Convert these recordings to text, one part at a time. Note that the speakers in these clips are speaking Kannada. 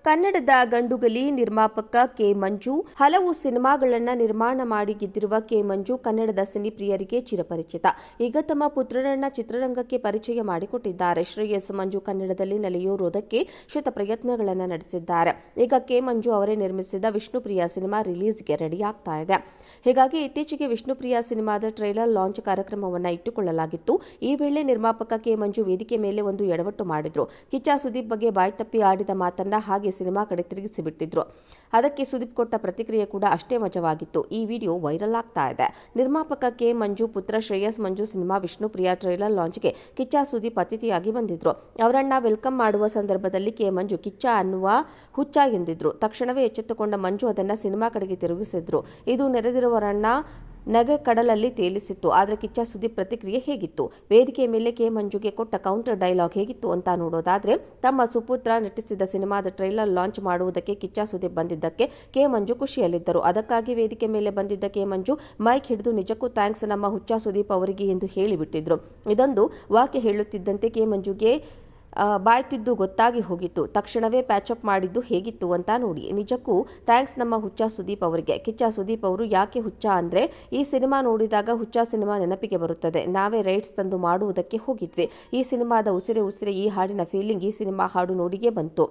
ಕನ್ನಡದ ಗಂಡುಗಲಿ ನಿರ್ಮಾಪಕ ಕೆ ಮಂಜು ಹಲವು ಸಿನಿಮಾಗಳನ್ನ ನಿರ್ಮಾಣ ಮಾಡಿ ಗೆದ್ದಿರುವ ಕೆ ಮಂಜು ಕನ್ನಡದ ಸಿನಿಪ್ರಿಯರಿಗೆ ಚಿರಪರಿಚಿತ. ಈಗ ತಮ್ಮ ಪುತ್ರರನ್ನ ಚಿತ್ರರಂಗಕ್ಕೆ ಪರಿಚಯ ಮಾಡಿಕೊಟ್ಟಿದ್ದಾರೆ. ಶ್ರೇಯಸ್ ಮಂಜು ಕನ್ನಡದಲ್ಲಿ ನೆಲೆಯೂರೋದಕ್ಕೆ ಶತ ಪ್ರಯತ್ನಗಳನ್ನು ನಡೆಸಿದ್ದಾರೆ. ಈಗ ಕೆ ಮಂಜು ಅವರೇ ನಿರ್ಮಿಸಿದ ವಿಷ್ಣುಪ್ರಿಯ ಸಿನಿಮಾ ರಿಲೀಸ್ಗೆ ರೆಡಿ ಆಗ್ತಾ ಇದೆ. ಹೀಗಾಗಿ ಇತ್ತೀಚೆಗೆ ವಿಷ್ಣುಪ್ರಿಯ ಸಿನಿಮಾದ ಟ್ರೈಲರ್ ಲಾಂಚ್ ಕಾರ್ಯಕ್ರಮವನ್ನು ಇಟ್ಟುಕೊಳ್ಳಲಾಗಿತ್ತು. ಈ ವೇಳೆ ನಿರ್ಮಾಪಕ ಕೆ ಮಂಜು ವೇದಿಕೆ ಮೇಲೆ ಒಂದು ಎಡವಟ್ಟು ಮಾಡಿದ್ರು. ಕಿಚ್ಚ ಸುದೀಪ್ ಬಗ್ಗೆ ಬಾಯ್ತಪ್ಪಿ ಆಡಿದ ಮಾತನ್ನ ಹಾಗೆ ಸಿನಿಮಾ ಕಡೆ ತಿರುಗಿಸಿಬಿಟ್ಟಿದ್ರು. ಅದಕ್ಕೆ ಸುದೀಪ್ ಕೊಟ್ಟ ಪ್ರತಿಕ್ರಿಯೆ ಕೂಡ ಅಷ್ಟೇ ಮಜವಾಗಿತ್ತು. ಈ ವಿಡಿಯೋ ವೈರಲ್ ಆಗ್ತಾ ಇದೆ. ನಿರ್ಮಾಪಕ ಕೆ ಮಂಜು ಪುತ್ರ ಶ್ರೇಯಸ್ ಮಂಜು ಸಿನಿಮಾ ವಿಷ್ಣುಪ್ರಿಯ ಟ್ರೈಲರ್ ಲಾಂಚ್ಗೆ ಕಿಚ್ಚ ಸುದೀಪ್ ಅತಿಥಿಯಾಗಿ ಬಂದಿದ್ರು. ಅವರನ್ನ ವೆಲ್ಕಮ್ ಮಾಡುವ ಸಂದರ್ಭದಲ್ಲಿ ಕೆ ಮಂಜು ಕಿಚ್ಚ ಅನ್ನುವ ಹುಚ್ಚ ಎಂದಿದ್ರು. ತಕ್ಷಣವೇ ಎಚ್ಚೆತ್ತುಕೊಂಡ ಮಂಜು ಅದನ್ನ ಸಿನಿಮಾ ಕಡೆಗೆ ತಿರುಗಿಸಿದ್ರು. ಇದು ನೆರೆದಿರುವವರನ್ನ ನಗೆ ಕಡಲಲ್ಲಿ ತೇಲಿಸಿತ್ತು. ಆದರೆ ಕಿಚ್ಚ ಸುದೀಪ್ ಪ್ರತಿಕ್ರಿಯೆ ಹೇಗಿತ್ತು? ವೇದಿಕೆ ಮೇಲೆ ಕೆ ಮಂಜುಗೆ ಕೊಟ್ಟ ಕೌಂಟರ್ ಡೈಲಾಗ್ ಹೇಗಿತ್ತು ಅಂತ ನೋಡೋದಾದ್ರೆ, ತಮ್ಮ ಸುಪುತ್ರ ನಟಿಸಿದ ಸಿನಿಮಾದ ಟ್ರೈಲರ್ ಲಾಂಚ್ ಮಾಡುವುದಕ್ಕೆ ಕಿಚ್ಚ ಸುದೀಪ್ ಬಂದಿದ್ದಕ್ಕೆ ಕೆ ಮಂಜು ಖುಷಿಯಲ್ಲಿದ್ದರು. ಅದಕ್ಕಾಗಿ ವೇದಿಕೆ ಮೇಲೆ ಬಂದಿದ್ದ ಕೆ ಮಂಜು ಮೈಕ್ ಹಿಡಿದು ನಿಜಕ್ಕೂ ಥ್ಯಾಂಕ್ಸ್ ನಮ್ಮ ಹುಚ್ಚ ಸುದೀಪ್ ಅವರಿಗೆ ಎಂದು ಹೇಳಿಬಿಟ್ಟಿದ್ರು. ಇದೊಂದು ವಾಕ್ಯ ಹೇಳುತ್ತಿದ್ದಂತೆ ಕೆ ಮಂಜುಗೆ ಬಾಯ್ತಿದ್ದು ಗೊತ್ತಾಗಿ ಹೋಗಿತ್ತು. ತಕ್ಷಣವೇ ಪ್ಯಾಚಪ್ ಮಾಡಿದ್ದು ಹೇಗಿತ್ತು ಅಂತ ನೋಡಿ. ನಿಜಕ್ಕೂ ಥ್ಯಾಂಕ್ಸ್ ನಮ್ಮ ಹುಚ್ಚ ಸುದೀಪ್ ಅವರಿಗೆ. ಕಿಚ್ಚ ಸುದೀಪ್ ಅವರು ಯಾಕೆ ಹುಚ್ಚ ಅಂದ್ರೆ, ಈ ಸಿನಿಮಾ ನೋಡಿದಾಗ ಹುಚ್ಚ ಸಿನಿಮಾ ನೆನಪಿಗೆ ಬರುತ್ತದೆ. ನಾವೇ ರೈಟ್ಸ್ ತಂದು ಮಾಡುವುದಕ್ಕೆ ಹೋಗಿದ್ವಿ. ಈ ಸಿನಿಮಾದ ಉಸಿರೆ ಉಸಿರೆ ಈ ಹಾಡಿನ ಫೀಲಿಂಗ್ ಈ ಸಿನಿಮಾ ಹಾಡು ನೋಡಿಗೆ ಬಂತು.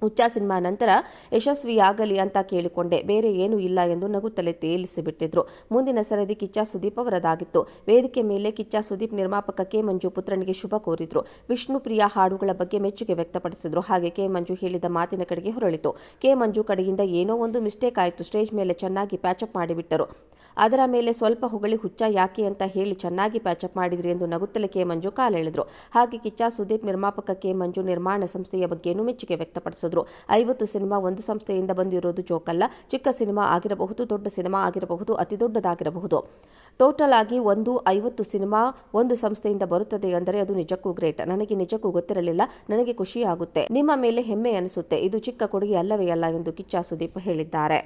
ಹುಚ್ಚ ಸಿನಿಮಾ ನಂತರ ಯಶಸ್ವಿಯಾಗಲಿ ಅಂತ ಕೇಳಿಕೊಂಡೆ, ಬೇರೆ ಏನೂ ಇಲ್ಲ ಎಂದು ನಗುತ್ತಲೇ ತೇಲಿಸಿಬಿಟ್ಟಿದ್ರು. ಮುಂದಿನ ಸರದಿ ಕಿಚ್ಚ ಸುದೀಪ್ ಅವರದಾಗಿತ್ತು. ವೇದಿಕೆ ಮೇಲೆ ಕಿಚ್ಚ ಸುದೀಪ್ ನಿರ್ಮಾಪಕ ಕೆ ಮಂಜು ಪುತ್ರನಿಗೆ ಶುಭ ಕೋರಿದ್ರು. ವಿಷ್ಣುಪ್ರಿಯ ಹಾಡುಗಳ ಬಗ್ಗೆ ಮೆಚ್ಚುಗೆ ವ್ಯಕ್ತಪಡಿಸಿದ್ರು. ಹಾಗೆ ಕೆ ಮಂಜು ಹೇಳಿದ ಮಾತಿನ ಕಡೆಗೆ ಹೊರಳಿತು. ಕೆ ಮಂಜು ಕಡೆಯಿಂದ ಏನೋ ಒಂದು ಮಿಸ್ಟೇಕ್ ಆಯಿತು. ಸ್ಟೇಜ್ ಮೇಲೆ ಚೆನ್ನಾಗಿ ಪ್ಯಾಚಪ್ ಮಾಡಿಬಿಟ್ಟರು. ಅದರ ಮೇಲೆ ಸ್ವಲ್ಪ ಹೊಗಳಿ ಹುಚ್ಚ ಯಾಕೆ ಅಂತ ಹೇಳಿ ಚೆನ್ನಾಗಿ ಪ್ಯಾಚಪ್ ಮಾಡಿದ್ರಿ ಎಂದು ನಗುತ್ತಲೇ ಕೆ ಮಂಜು ಕಾಲೆಳೆದ್ರು. ಹಾಗೆ ಕಿಚ್ಚ ಸುದೀಪ್ ನಿರ್ಮಾಪಕ ಕೆ ಮಂಜು ನಿರ್ಮಾಣ ಸಂಸ್ಥೆಯ ಬಗ್ಗೆನೂ ಮೆಚ್ಚುಗೆ ವ್ಯಕ್ತಪಡಿಸಿದ್ರು. 50 ಸಿನಿಮಾ ಒಂದು ಸಂಸ್ಥೆಯಿಂದ ಬಂದಿರೋದು ಜೋಕಲ್ಲ. ಚಿಕ್ಕ ಸಿನಿಮಾ ಆಗಿರಬಹುದು, ದೊಡ್ಡ ಸಿನಿಮಾ ಆಗಿರಬಹುದು, ಅತಿ ದೊಡ್ಡದಾಗಿರಬಹುದು. ಟೋಟಲ್ ಆಗಿ 50 ಸಿನಿಮಾ ಒಂದು ಸಂಸ್ಥೆಯಿಂದ ಬರುತ್ತದೆ ಅಂದರೆ ಅದು ನಿಜಕ್ಕೂ ಗ್ರೇಟ್. ನನಗೆ ನಿಜಕ್ಕೂ ಗೊತ್ತಿರಲಿಲ್ಲ. ನನಗೆ ಖುಷಿಯಾಗುತ್ತೆ. ನಿಮ್ಮ ಮೇಲೆ ಹೆಮ್ಮೆ ಅನಿಸುತ್ತೆ. ಇದು ಚಿಕ್ಕ ಕೊಡುಗೆ ಅಲ್ಲವೇ ಅಲ್ಲ ಎಂದು ಕಿಚ್ಚ ಸುದೀಪ್ ಹೇಳಿದ್ದಾರೆ.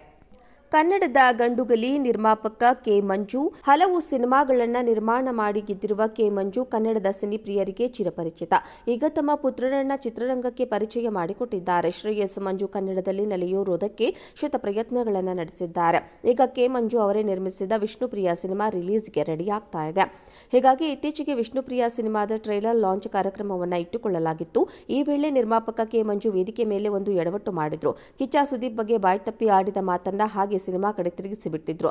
ಕನ್ನಡದ ಗಂಡುಗಲಿ ನಿರ್ಮಾಪಕ ಕೆ ಮಂಜು ಹಲವು ಸಿನಿಮಾಗಳನ್ನ ನಿರ್ಮಾಣ ಮಾಡಿ ಗೆದ್ದಿರುವ ಕೆ ಮಂಜು ಕನ್ನಡದ ಸಿನಿಪ್ರಿಯರಿಗೆ ಚಿರಪರಿಚಿತ. ಈಗ ತಮ್ಮ ಪುತ್ರರನ್ನ ಚಿತ್ರರಂಗಕ್ಕೆ ಪರಿಚಯ ಮಾಡಿಕೊಟ್ಟಿದ್ದಾರೆ. ಶ್ರೇಯಸ್ ಮಂಜು ಕನ್ನಡದಲ್ಲಿ ನೆಲೆಯೂರೋದಕ್ಕೆ ಶತ ಪ್ರಯತ್ನಗಳನ್ನು ನಡೆಸಿದ್ದಾರೆ. ಈಗ ಕೆ ಮಂಜು ಅವರೇ ನಿರ್ಮಿಸಿದ ವಿಷ್ಣುಪ್ರಿಯ ಸಿನಿಮಾ ರಿಲೀಸ್ಗೆ ರೆಡಿ ಆಗ್ತಾ ಇದೆ. ಹೀಗಾಗಿ ಇತ್ತೀಚೆಗೆ ವಿಷ್ಣುಪ್ರಿಯ ಸಿನಿಮಾದ ಟ್ರೈಲರ್ ಲಾಂಚ್ ಕಾರ್ಯಕ್ರಮವನ್ನು ಇಟ್ಟುಕೊಳ್ಳಲಾಗಿತ್ತು. ಈ ವೇಳೆ ನಿರ್ಮಾಪಕ ಕೆ ಮಂಜು ವೇದಿಕೆ ಮೇಲೆ ಒಂದು ಎಡವಟ್ಟು ಮಾಡಿದ್ರು. ಕಿಚ್ಚ ಸುದೀಪ್ ಬಗ್ಗೆ ಬಾಯ್ತಪ್ಪಿ ಆಡಿದ ಮಾತನ್ನ ಹಾಗೆ ಸಿನಿಮಾ ಕಡೆ ತಿರುಗಿಸಿಬಿಟ್ಟಿದ್ರು.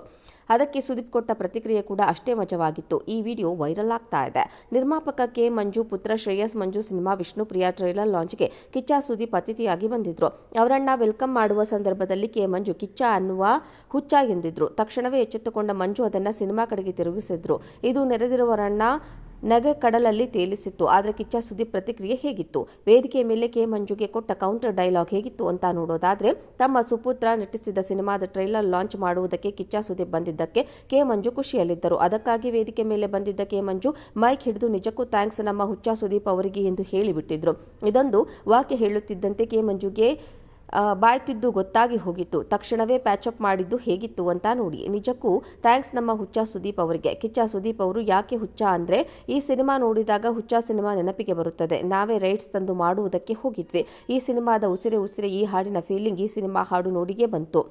ಅದಕ್ಕೆ ಸುದೀಪ್ ಕೊಟ್ಟ ಪ್ರತಿಕ್ರಿಯೆ ಕೂಡ ಅಷ್ಟೇ ಮಜವಾಗಿತ್ತು. ಈ ವಿಡಿಯೋ ವೈರಲ್ ಆಗ್ತಾ ಇದೆ. ನಿರ್ಮಾಪಕ ಕೆ ಮಂಜು ಪುತ್ರ ಶ್ರೇಯಸ್ ಮಂಜು ಸಿನಿಮಾ ವಿಷ್ಣುಪ್ರಿಯ ಟ್ರೈಲರ್ ಲಾಂಚ್ಗೆ ಕಿಚ್ಚ ಸುದೀಪ್ ಅತಿಥಿಯಾಗಿ ಬಂದಿದ್ರು. ಅವರನ್ನ ವೆಲ್ಕಮ್ ಮಾಡುವ ಸಂದರ್ಭದಲ್ಲಿ ಕೆ ಮಂಜು ಕಿಚ್ಚ ಅನ್ನುವ ಹುಚ್ಚ ಎಂದಿದ್ರು. ತಕ್ಷಣವೇ ಎಚ್ಚೆತ್ತುಕೊಂಡ ಮಂಜು ಅದನ್ನ ಸಿನಿಮಾ ಕಡೆಗೆ ತಿರುಗಿಸಿದ್ರು. ಇದು ನೆರೆದಿರುವವರನ್ನ ನಗೆ ಕಡಲಲ್ಲಿ ತೇಲಿಸಿತ್ತು. ಆದರೆ ಕಿಚ್ಚ ಸುದೀಪ್ ಪ್ರತಿಕ್ರಿಯೆ ಹೇಗಿತ್ತು? ವೇದಿಕೆ ಮೇಲೆ ಕೆ ಮಂಜುಗೆ ಕೊಟ್ಟ ಕೌಂಟರ್ ಡೈಲಾಗ್ ಹೇಗಿತ್ತು ಅಂತ ನೋಡೋದಾದ್ರೆ, ತಮ್ಮ ಸುಪುತ್ರ ನಟಿಸಿದ ಸಿನಿಮಾದ ಟ್ರೈಲರ್ ಲಾಂಚ್ ಮಾಡುವುದಕ್ಕೆ ಕಿಚ್ಚ ಸುದೀಪ್ ಬಂದಿದ್ದಕ್ಕೆ ಕೆ ಮಂಜು ಖುಷಿಯಲ್ಲಿದ್ದರು. ಅದಕ್ಕಾಗಿ ವೇದಿಕೆ ಮೇಲೆ ಬಂದಿದ್ದ ಕೆ ಮಂಜು ಮೈಕ್ ಹಿಡಿದು ನಿಜಕ್ಕೂ ಥ್ಯಾಂಕ್ಸ್ ನಮ್ಮ ಹುಚ್ಚ ಸುದೀಪ್ ಅವರಿಗೆ ಎಂದು ಹೇಳಿಬಿಟ್ಟಿದ್ರು. ಇದೊಂದು ವಾಕ್ಯ ಹೇಳುತ್ತಿದ್ದಂತೆ ಕೆ ಮಂಜುಗೆ ಬಾಯ್ತಿದ್ದು ಗೊತ್ತಾಗಿ ಹೋಗಿತ್ತು. ತಕ್ಷಣವೇ ಪ್ಯಾಚಪ್ ಮಾಡಿದ್ದು ಹೇಗಿತ್ತು ಅಂತ ನೋಡಿ. ನಿಜಕ್ಕೂ ಥ್ಯಾಂಕ್ಸ್ ನಮ್ಮ ಹುಚ್ಚ ಸುದೀಪ್ ಅವರಿಗೆ. ಕಿಚ್ಚ ಸುದೀಪ್ ಅವರು ಯಾಕೆ ಹುಚ್ಚ ಅಂದ್ರೆ, ಈ ಸಿನಿಮಾ ನೋಡಿದಾಗ ಹುಚ್ಚ ಸಿನಿಮಾ ನೆನಪಿಗೆ ಬರುತ್ತದೆ. ನಾವೇ ರೈಟ್ಸ್ ತಂದು ಮಾಡುವುದಕ್ಕೆ ಹೋಗಿದ್ವಿ. ಈ ಸಿನಿಮಾದ ಉಸಿರೆ ಉಸಿರೆ ಈ ಹಾಡಿನ ಫೀಲಿಂಗ್ ಈ ಸಿನಿಮಾ ಹಾಡು ನೋಡಿಗೆ ಬಂತು.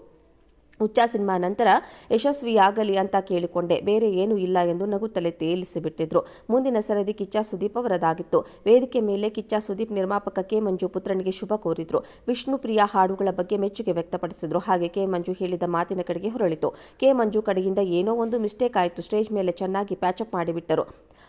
ಹುಚ್ಚ ಸಿನಿಮಾ ನಂತರ ಯಶಸ್ವಿಯಾಗಲಿ ಅಂತ ಕೇಳಿಕೊಂಡೆ, ಬೇರೆ ಏನೂ ಇಲ್ಲ ಎಂದು ನಗುತ್ತಲೇ ತೇಲಿಸಿಬಿಟ್ಟಿದ್ರು. ಮುಂದಿನ ಸರದಿ ಕಿಚ್ಚ ಸುದೀಪ್ ಅವರದಾಗಿತ್ತು. ವೇದಿಕೆ ಮೇಲೆ ಕಿಚ್ಚ ಸುದೀಪ್ ನಿರ್ಮಾಪಕ ಕೆ ಮಂಜು ಪುತ್ರನಿಗೆ ಶುಭ ಕೋರಿದ್ರು. ವಿಷ್ಣುಪ್ರಿಯ ಹಾಡುಗಳ ಬಗ್ಗೆ ಮೆಚ್ಚುಗೆ ವ್ಯಕ್ತಪಡಿಸಿದ್ರು. ಹಾಗೆ ಕೆ ಮಂಜು ಹೇಳಿದ ಮಾತಿನ ಕಡೆಗೆ ಹೊರಳಿತು. ಕೆ ಮಂಜು ಕಡೆಯಿಂದ ಏನೋ ಒಂದು ಮಿಸ್ಟೇಕ್ ಆಯಿತು. ಸ್ಟೇಜ್ ಮೇಲೆ ಚೆನ್ನಾಗಿ ಪ್ಯಾಚಪ್ ಮಾಡಿಬಿಟ್ಟರು.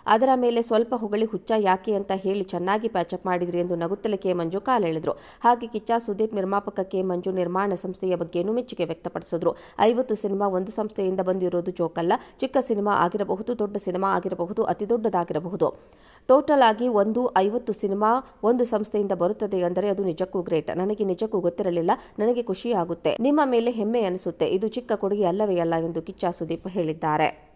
ಅದರ ಮೇಲೆ ಸ್ವಲ್ಪ ಹೊಗಳಿ ಹುಚ್ಚ ಯಾಕೆ ಅಂತ ಹೇಳಿ ಚೆನ್ನಾಗಿ ಪ್ಯಾಚಪ್ ಮಾಡಿದ್ರಿ ಎಂದು ನಗುತ್ತಲೇ ಕೆ ಮಂಜು ಕಾಲೆಳೆದ್ರು. ಹಾಗೆ ಕಿಚ್ಚ ಸುದೀಪ್ ನಿರ್ಮಾಪಕ ಕೆ ಮಂಜು ನಿರ್ಮಾಣ ಸಂಸ್ಥೆಯ ಬಗ್ಗೆನೂ ಮೆಚ್ಚುಗೆ ವ್ಯಕ್ತಪಡಿಸಿದ್ರು. 50 ಸಿನಿಮಾ ಒಂದು ಸಂಸ್ಥೆಯಿಂದ ಬಂದಿರೋದು ಜೋಕಲ್ಲ. ಚಿಕ್ಕ ಸಿನಿಮಾ ಆಗಿರಬಹುದು, ದೊಡ್ಡ ಸಿನಿಮಾ ಆಗಿರಬಹುದು, ಅತಿ ದೊಡ್ಡದಾಗಿರಬಹುದು. ಟೋಟಲ್ ಆಗಿ 50 ಸಿನಿಮಾ ಒಂದು ಸಂಸ್ಥೆಯಿಂದ ಬರುತ್ತದೆ ಅಂದರೆ ಅದು ನಿಜಕ್ಕೂ ಗ್ರೇಟ್. ನನಗೆ ನಿಜಕ್ಕೂ ಗೊತ್ತಿರಲಿಲ್ಲ. ನನಗೆ ಖುಷಿಯಾಗುತ್ತೆ. ನಿಮ್ಮ ಮೇಲೆ ಹೆಮ್ಮೆ ಅನಿಸುತ್ತೆ. ಇದು ಚಿಕ್ಕ ಕೊಡುಗೆ ಅಲ್ಲವೇ ಅಲ್ಲ ಎಂದು ಕಿಚ್ಚ ಸುದೀಪ್ ಹೇಳಿದ್ದಾರೆ.